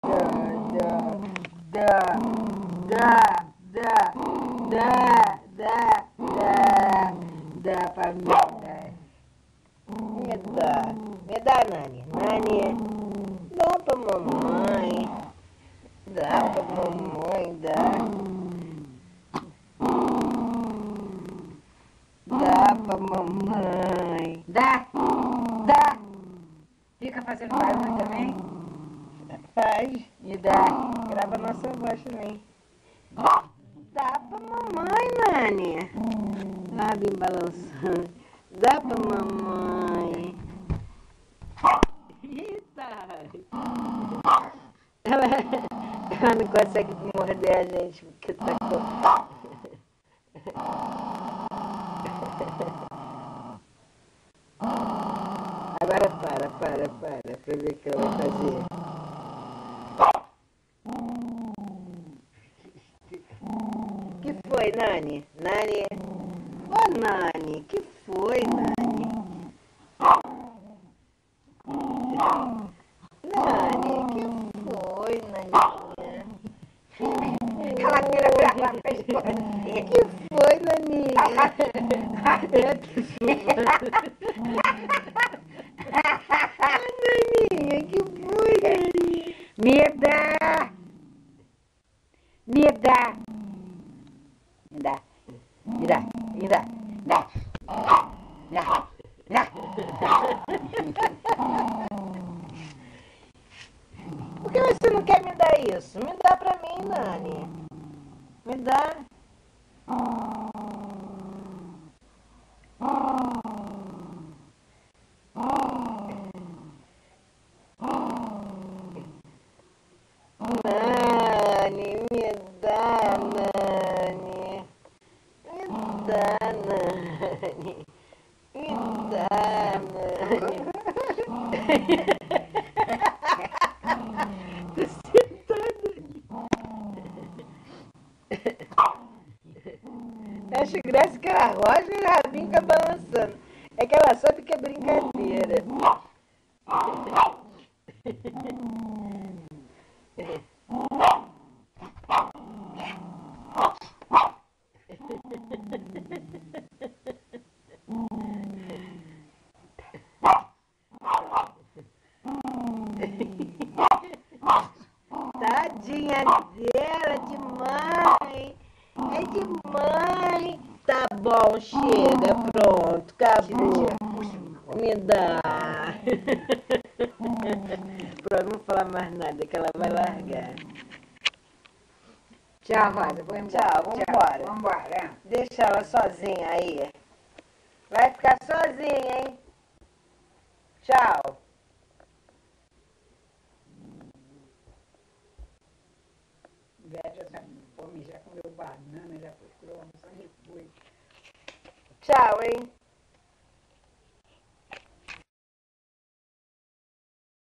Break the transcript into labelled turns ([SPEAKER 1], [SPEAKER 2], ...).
[SPEAKER 1] Dá, dá, dá, dá, dá, dá, dá pra mim. Me dá, Nani. Nani, dá pra mamãe. Dá pra mamãe, dá. Dá pra mamãe.
[SPEAKER 2] Dá, dá. Fica fazendo barulho também?
[SPEAKER 1] Faz.
[SPEAKER 2] Me dá.
[SPEAKER 1] Grava nossa voz também. Dá pra mamãe, Nani. Ah, bem balançando. Dá pra mamãe. Eita. Ela não consegue morder a gente porque tá com... Agora pra ver o que ela vai fazer. Que foi, Nani? Nani? Ô, Nani, que foi, Nani? Nani, que foi, Naninha?
[SPEAKER 2] Ela vira pra pescoço.
[SPEAKER 1] Que foi, Naninha? Que foi? Naninha, que foi, Naninha?
[SPEAKER 2] Me dá. Me dá. Me dá. Me dá. Me dá. Dá. Dá. Dá.
[SPEAKER 1] Por que você não quer me dar isso? Me dá pra mim, Nani. Me dá. Nani, me dá, Nani. Me dá, Nani. Me dá, Nani. Acho graça que ela roja e o rabinho fica balançando. É que ela sabe que é brincadeira. Tadinha dela, de mãe. É de mãe. Tá bom, chega, pronto, acabou. Me dá. Pronto, não vou falar mais nada, que ela vai largar.
[SPEAKER 2] Tchau, Rosa. Vou embora.
[SPEAKER 1] Tchau, vambora.
[SPEAKER 2] Vambora.
[SPEAKER 1] Deixa ela sozinha aí. Vai ficar sozinha, hein? Tchau.
[SPEAKER 2] Velha já come, já comeu banana, já procurou almoçar, já foi.
[SPEAKER 1] Tchau, hein?